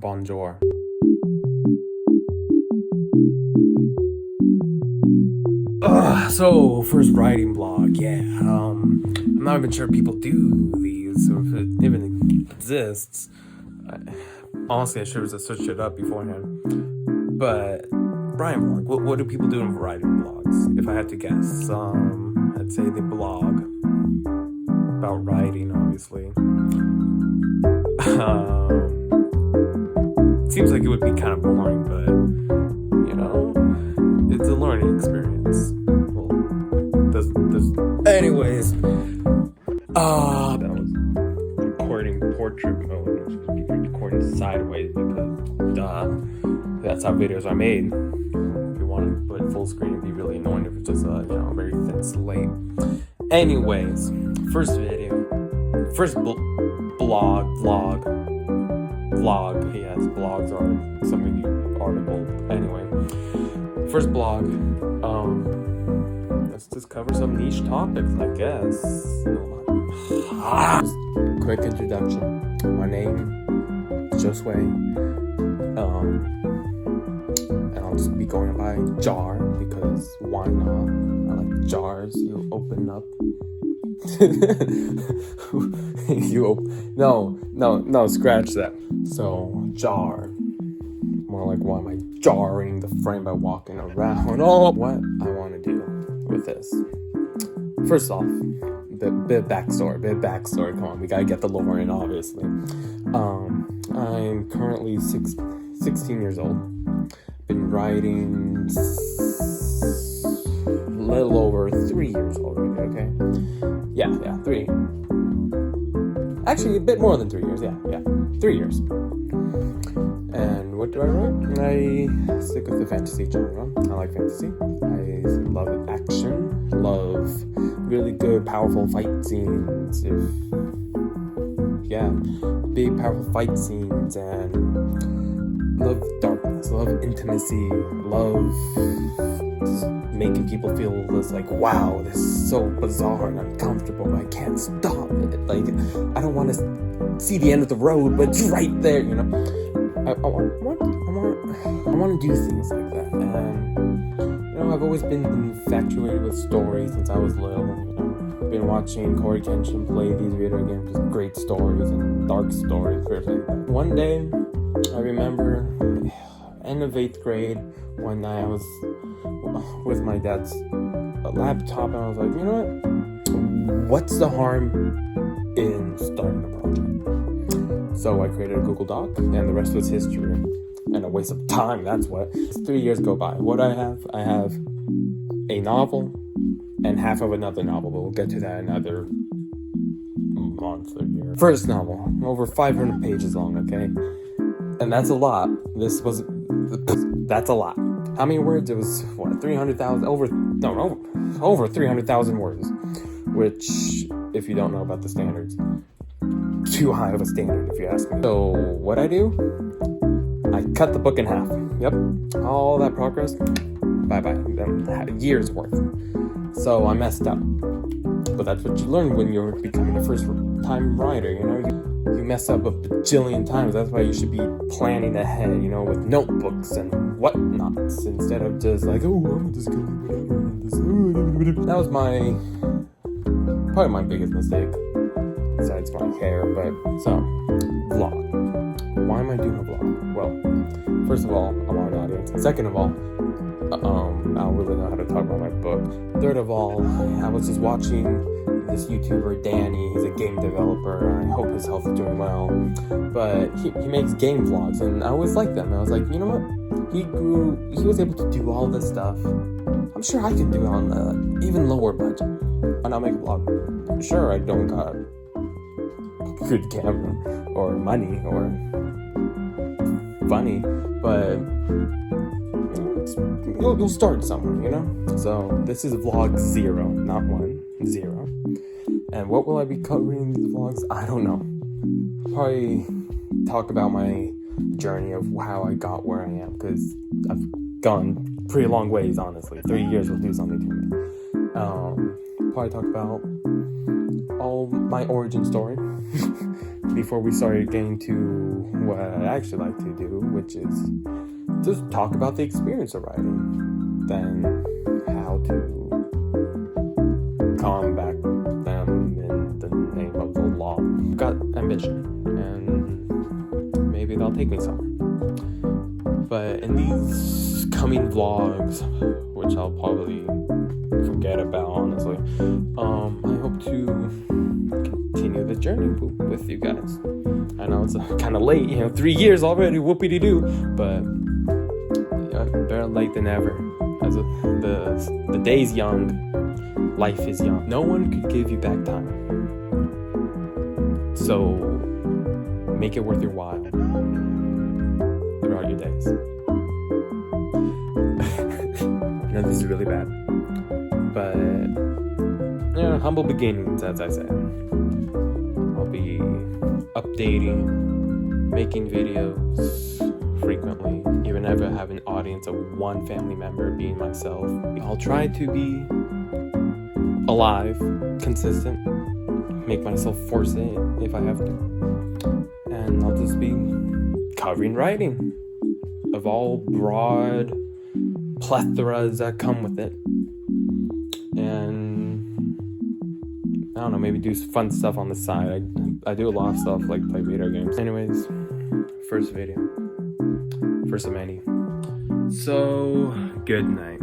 bonjour. So first writing blog, yeah. I'm not even sure people do these or if it even exists. Honestly, I should have searched it up beforehand. But writing blog, what do people do in writing blogs? If I had to guess, I'd say they blog about writing, obviously. Seems like it would be kind of boring, but you know, it's a learning experience. Well, anyways, that was recording portrait mode, which would be recording sideways because, that's how videos are made. If you want to put full screen, it'd be really annoying if it's just a very thin slate. Anyways, first video, first vlog. Yes, blogs are something article. Anyway, first blog. Let's just cover some niche topics, I guess. Quick introduction. My name is Josue. And I'll just be going by J.A.R. because why not? I like jars. You open up. No, scratch that. So J.A.R. More like, why am I jarring the frame by walking around? Oh, what I want to do with this. First off, bit backstory. Come on, we gotta get the lore in, obviously. I'm currently 16 years old. Been writing a little over 3 years already, okay? Yeah, 3. Actually, a bit more than 3 years, yeah. 3 years. And what do I write? I stick with the fantasy genre. I like fantasy. I love action. Love really good, powerful fight scenes. Big, powerful fight scenes. And love darkness. Love intimacy. Love just making people feel this like, wow, this is so bizarre and uncomfortable, but I can't stop it. Like, I don't want to see the end of the road, but it's right there, you know. I want to do things like that, and I've always been infatuated with stories since I was little. I've been watching Corey Kenshin play these video games, just great stories and dark stories. One day, I remember, end of 8th grade, one night I was with my dad's laptop, and I was like, you know what? What's the harm in starting a project? So I created a Google Doc, and the rest was history. And a waste of time, that's what. 3 years go by. What I have a novel and half of another novel, but we'll get to that another month or year. First novel, over 500 pages long, okay? And that's a lot. That's a lot. How many words? It was, 300,000? Over 300,000 words. Which, if you don't know about the standards, too high of a standard, if you ask me. So, what I do? I cut the book in half. Yep. All that progress, bye-bye. Years worth. So I messed up. But that's what you learn when you're becoming a first-time writer, you know? You mess up a bajillion times. That's why you should be planning ahead, with notebooks and whatnots, instead of just like, oh, I'm just gonna do whatever. That was probably my biggest mistake, besides my hair. But, so, vlog. Why am I doing a vlog? Well, first of all, I want an audience. Second of all, I don't really know how to talk about my book. Third of all, I was just watching this YouTuber, Danny. He's a game developer. I hope his health is doing well. But he makes game vlogs, and I always liked them. And I was like, you know what? He was able to do all this stuff. I'm sure I could do it on an even lower budget. And I'll make a vlog. Sure, I don't got a good camera or money or funny, but you'll start somewhere, So this is vlog 0, not 1, 0. And what will I be covering in these vlogs? I don't know. Probably talk about my journey of how I got where I am, because I've gone pretty long ways, honestly. 3 years will do something to me. Probably talk about all my origin story before we started getting to what I actually like to do, which is just talk about the experience of writing, then how to combat them in the name of the law. I've got ambition, and maybe they'll take me somewhere. But in these coming vlogs, which I'll probably forget about, honestly, I hope to continue the journey with you guys. I know it's kind of late, 3 years already, whoopity-doo, but better late than never. As the day's young, life is young. No one could give you back time, so make it worth your while throughout your days. I know this is really bad, but humble beginnings, as I said. I'll be updating, making videos frequently, even if I have an audience of one family member, being myself. I'll try to be alive, consistent, make myself force it if I have to, and I'll just be covering writing of all broad plethoras that come with it, and I don't know, maybe do fun stuff on the side. I do a lot of stuff like play video games. Anyways, first video, first of many. So good night.